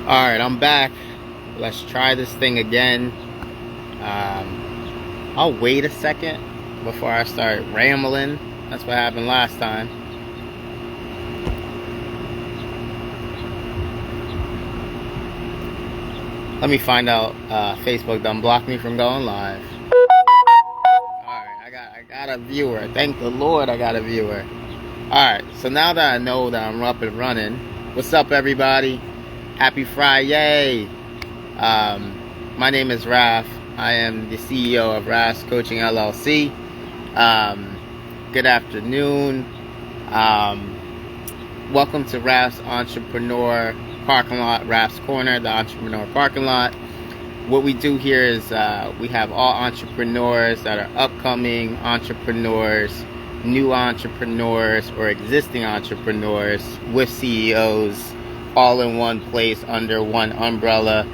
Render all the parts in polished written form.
Alright, I'm back. Let's try this thing again. I'll wait a second before I start rambling. That's what happened last time. Let me find out Facebook done blocked me from going live. Alright, I got a viewer. Thank the Lord I got a viewer. Alright, so now that I know that I'm up and running, what's up everybody? Happy Friday! My name is Raf. I am the CEO of Rafs Coaching LLC. Good afternoon. Welcome to Rafs Entrepreneur Parking Lot, Rafs Corner, the Entrepreneur Parking Lot. What we do here is we have all entrepreneurs that are upcoming entrepreneurs, new entrepreneurs, or existing entrepreneurs with CEOs all in one place under one umbrella.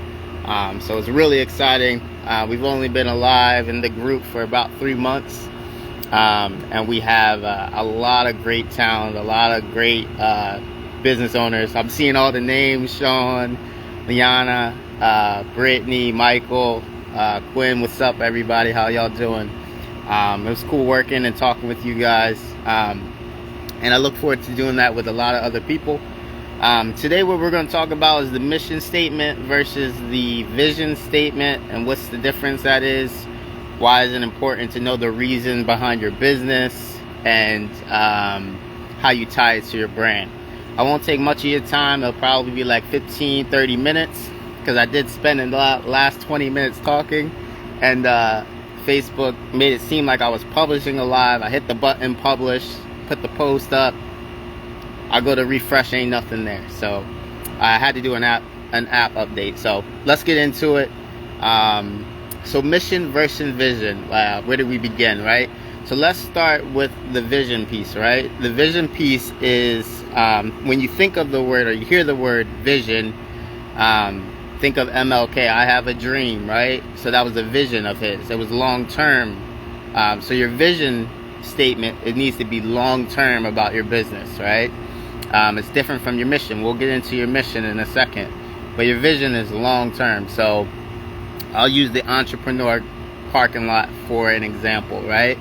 So it's really exciting. We've only been alive in the group for about 3 months, and we have a lot of great talent, a lot of great business owners. I'm seeing all the names: Sean, Liana, Brittany, Michael, Quinn. What's up everybody? How y'all doing? It was cool working and talking with you guys, and I look forward to doing that with a lot of other people. Today what we're going to talk about is the mission statement versus the vision statement, and what's the difference that is. Why is it important to know the reason behind your business, and how you tie it to your brand. I won't take much of your time. It'll probably be like 15-30 minutes, because I did spend the last 20 minutes talking, and Facebook made it seem like I was publishing a live. I hit the button publish, put the post up, I go to refresh, ain't nothing there. So I had to do an app update. So let's get into it. So mission versus vision. Where do we begin, right? So let's start with the vision piece, right? The vision piece is when you think of the word, or you hear the word vision, think of MLK. I have a dream, right? So that was a vision of his. It was long term. So your vision statement, it needs to be long term about your business, right? It's different from your mission. We'll get into your mission in a second, but your vision is long term. So I'll use the entrepreneur parking lot for an example, right?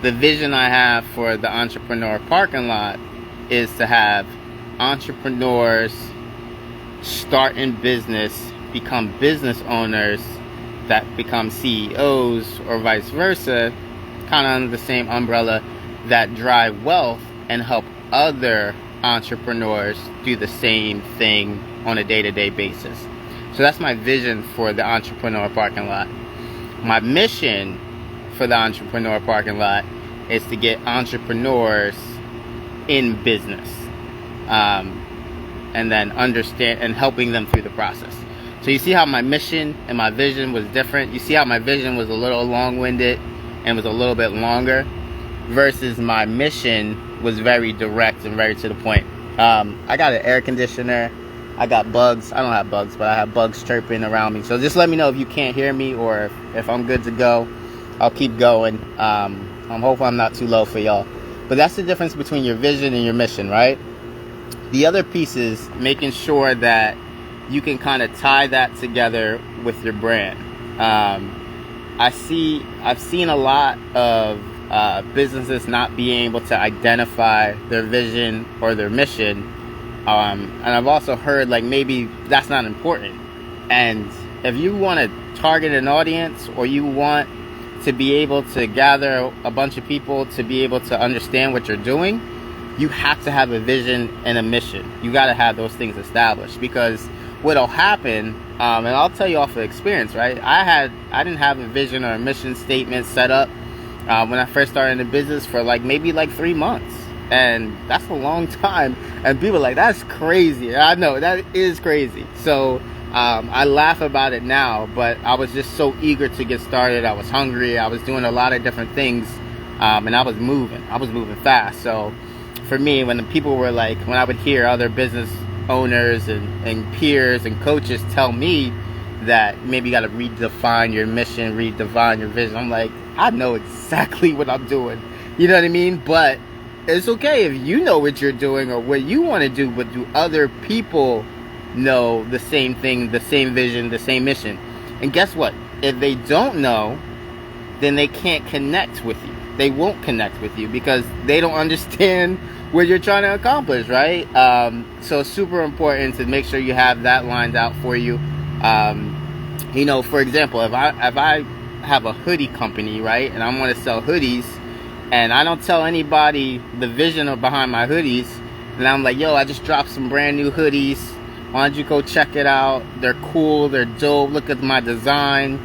The vision I have for the entrepreneur parking lot is to have entrepreneurs start in business, become business owners that become CEOs, or vice versa, kind of under the same umbrella, that drive wealth and help other entrepreneurs do the same thing on a day-to-day basis. So that's my vision for the entrepreneur parking lot. My mission for the entrepreneur parking lot is to get entrepreneurs in business, and then understand and helping them through the process. So you see how my mission and my vision was different. You see how my vision was a little long-winded and was a little bit longer, versus my mission was very direct and very to the point. I got an air conditioner. I got bugs. I don't have bugs, but I have bugs chirping around me. So just let me know if you can't hear me, or if I'm good to go. I'll keep going. I'm hoping I'm not too low for y'all. But that's the difference between your vision and your mission, right? The other piece is making sure that you can kind of tie that together with your brand. I've seen a lot of businesses not being able to identify their vision or their mission, and I've also heard like maybe that's not important. And if you want to target an audience, or you want to be able to gather a bunch of people to be able to understand what you're doing, you have to have a vision and a mission. You got to have those things established, because what'll happen, and I'll tell you off of experience, right? I didn't have a vision or a mission statement set up when I first started in the business for maybe 3 months, and that's a long time. And people are like, that's crazy. And I know that is crazy. So I laugh about it now, but I was just so eager to get started. I was hungry. I was doing a lot of different things, and I was moving fast. So for me, when the people were when I would hear other business owners and peers and coaches tell me that maybe you got to redefine your mission, redefine your vision, I'm like, I know exactly what I'm doing. You know what I mean? But it's okay if you know what you're doing or what you want to do, but do other people know the same thing, the same vision, the same mission. And guess what? If they don't know, then they can't connect with you. They won't connect with you because they don't understand what you're trying to accomplish, right? So it's super important to make sure you have that lined out for you. You know, for example, if I have a hoodie company, right, and I want to sell hoodies, and I don't tell anybody the vision behind my hoodies, and I'm like, yo, I just dropped some brand new hoodies. Why don't you go check it out? They're cool, they're dope, look at my design.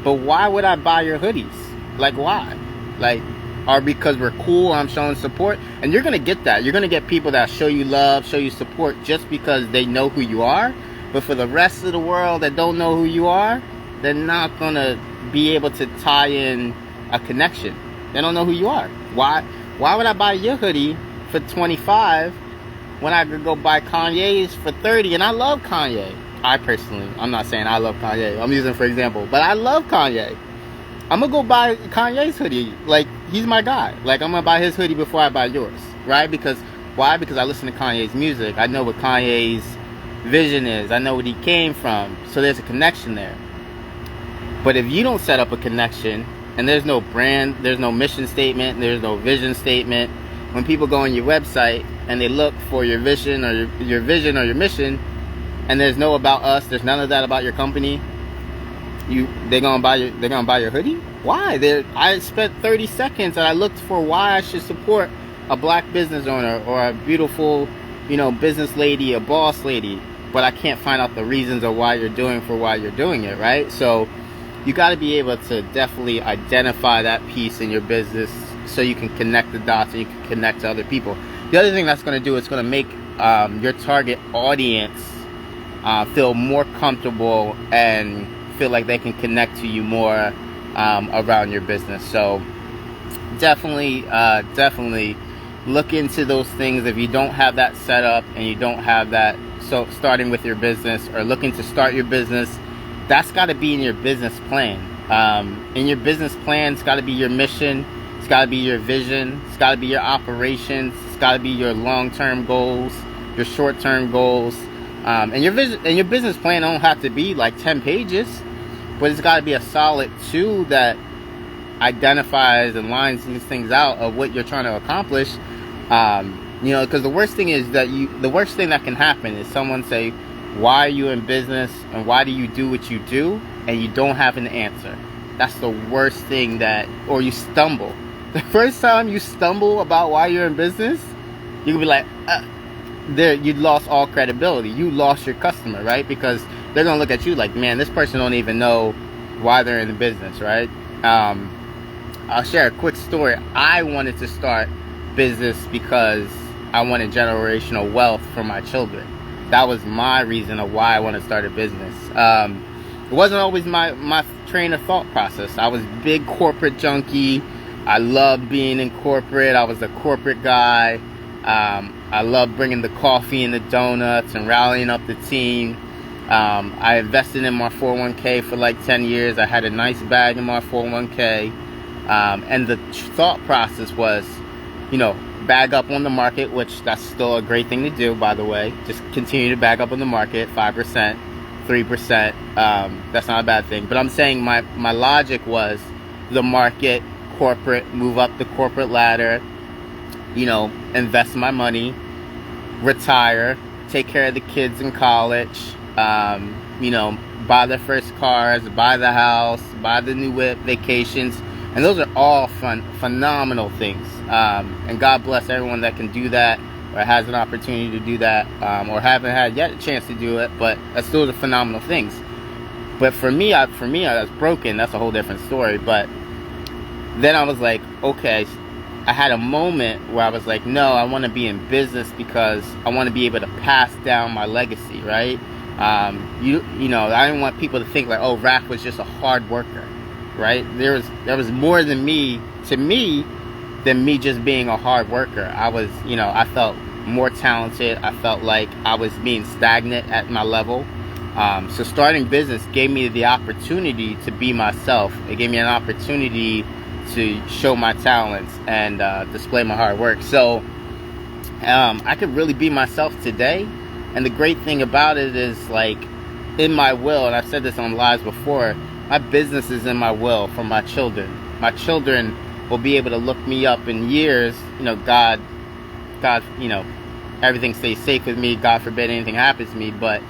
But why would I buy your hoodies? Like, why? Like, or because we're cool, I'm showing support. And you're gonna get that. You're gonna get people that show you love, show you support just because they know who you are. But for the rest of the world that don't know who you are, they're not gonna be able to tie in a connection. They don't know who you are. Why would I buy your hoodie for $25 when I could go buy Kanye's for $30? And I love Kanye. I personally, I'm not saying I love Kanye. I'm using for example, but I love Kanye. I'm gonna go buy Kanye's hoodie. Like, he's my guy. Like, I'm gonna buy his hoodie before I buy yours, right? Because why? Because I listen to Kanye's music. I know what Kanye's vision is. I know what he came from. So there's a connection there. But if you don't set up a connection, and there's no brand, there's no mission statement, there's no vision statement, when people go on your website and they look for your vision or your vision or your mission, and there's no about us, there's none of that about your company, they're gonna buy your hoodie? Why? I spent 30 seconds and I looked for why I should support a black business owner or a beautiful, you know, business lady, a boss lady, but I can't find out the reasons of why you're doing it, right? So you got to be able to definitely identify that piece in your business so you can connect the dots and you can connect to other people. The other thing that's going to do is going to make your target audience feel more comfortable and feel like they can connect to you more around your business. So definitely look into those things. If you don't have that set up and you don't have that, so starting with your business or looking to start your business, that's got to be in your business plan. In your business plan, it's got to be your mission, it's got to be your vision, it's got to be your operations, it's got to be your long-term goals, your short-term goals, and your vision and your business plan don't have to be like 10 pages, but it's got to be a solid 2 that identifies and lines these things out of what you're trying to accomplish. You know, because the worst thing that can happen is someone say, why are you in business and why do you do what you do, and you don't have an answer. That's the worst thing or you stumble. The first time you stumble about why you're in business, you can be like, you lost all credibility. You lost your customer, right? Because they're going to look at you like, man, this person don't even know why they're in the business, right? I'll share a quick story. I wanted to start business because I wanted generational wealth for my children. That was my reason of why I want to start a business. It wasn't always my train of thought process. I was a big corporate junkie. I loved being in corporate. I was a corporate guy. I loved bringing the coffee and the donuts and rallying up the team. I invested in my 401k for like 10 years. I had a nice bag in my 401k. And the thought process was, you know, bag up on the market, which that's still a great thing to do, by the way. Just continue to bag up on the market, 5%, 3%. That's not a bad thing. But I'm saying my logic was the market, corporate, move up the corporate ladder, you know, invest my money, retire, take care of the kids in college, you know, buy their first cars, buy the house, buy the new whip, vacations. And those are all phenomenal things. And God bless everyone that can do that or has an opportunity to do that, or haven't had yet a chance to do it, but those are phenomenal things. But for me, I was broken. That's a whole different story. But then I was like, okay, I had a moment where I was like, no, I want to be in business because I want to be able to pass down my legacy, right? You know, I didn't want people to think like, oh, Raf was just a hard worker, right? There was more than me just being a hard worker. I was, you know, I felt more talented. I felt like I was being stagnant at my level. So starting business gave me the opportunity to be myself. It gave me an opportunity to show my talents and display my hard work. So I could really be myself today, And the great thing about it is, like, in my will, and I've said this on lives before, my business is in my will for my children. My children will be able to look me up in years, God, everything stays safe with me, God forbid anything happens to me, but,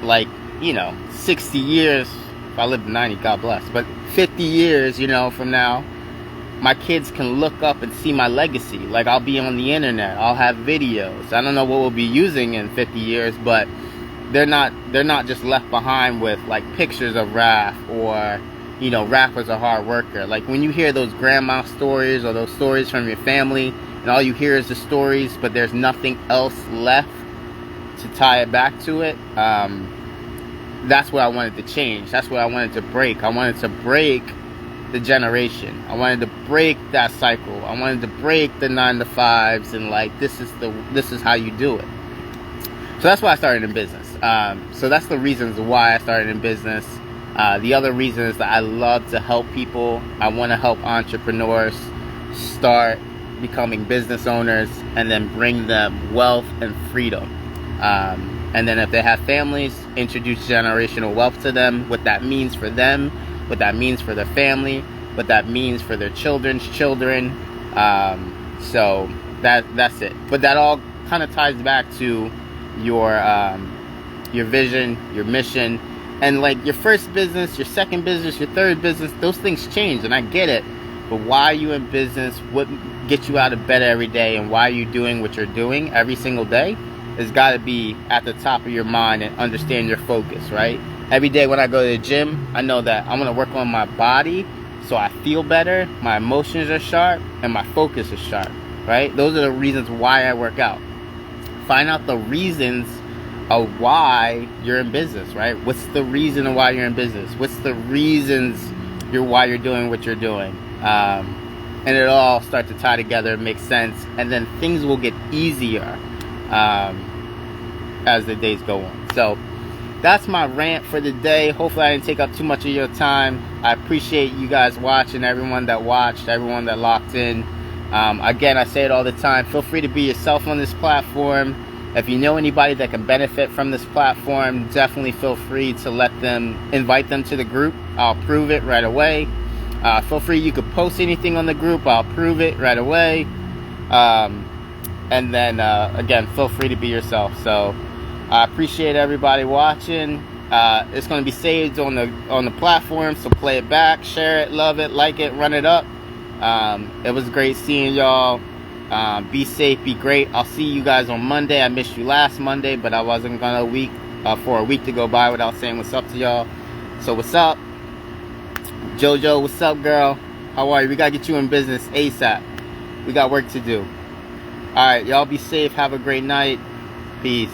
60 years, if I live to 90, God bless, but 50 years, from now, my kids can look up and see my legacy. Like, I'll be on the internet, I'll have videos. I don't know what we'll be using in 50 years, but they're not just left behind with, like, pictures of Raf, or, Raf was a hard worker. Like, when you hear those grandma stories or those stories from your family, and all you hear is the stories, but there's nothing else left to tie it back to it, that's what I wanted to change. That's what I wanted to break. I wanted to break the generation. I wanted to break that cycle. I wanted to break the 9 to 5s, and, like, this is how you do it. So that's why I started in business. So that's the reasons why I started in business. The other reason is that I love to help people. I want to help entrepreneurs start becoming business owners, and then bring them wealth and freedom. And then if they have families, introduce generational wealth to them, what that means for them, what that means for their family, what that means for their children's children. So that's it. But that all kind of ties back to your vision, your mission, and, like, your first business, your second business, your third business. Those things change, and I get it. But why are you in business? What gets you out of bed every day, and why are you doing what you're doing every single day? It's got to be at the top of your mind, and understand your focus, right? Every day when I go to the gym, I know that I'm going to work on my body so I feel better, my emotions are sharp, and my focus is sharp, right? Those are the reasons why I work out. Find out the reasons of why you're in business, right? What's the reason of why you're in business? What's the reasons why you're doing what you're doing? And it'll all start to tie together, make sense, and then things will get easier as the days go on. So that's my rant for the day. Hopefully I didn't take up too much of your time. I appreciate you guys watching, everyone that watched, everyone that locked in. Again, I say it all the time, feel free to be yourself on this platform. If you know anybody that can benefit from this platform, definitely feel free to invite them to the group. I'll approve it right away. Feel free, you could post anything on the group, I'll approve it right away. And then, again, feel free to be yourself. So I appreciate everybody watching. It's going to be saved on the platform, so play it back, share it, love it, like it, run it up. It was great seeing y'all. Be safe, be great. I'll see you guys on Monday. I missed you last Monday, but I wasn't gonna for a week to go by without saying what's up to y'all. So what's up? Jojo, what's up, girl? How are you? We gotta get you in business ASAP. We got work to do. Alright, y'all be safe. Have a great night. Peace.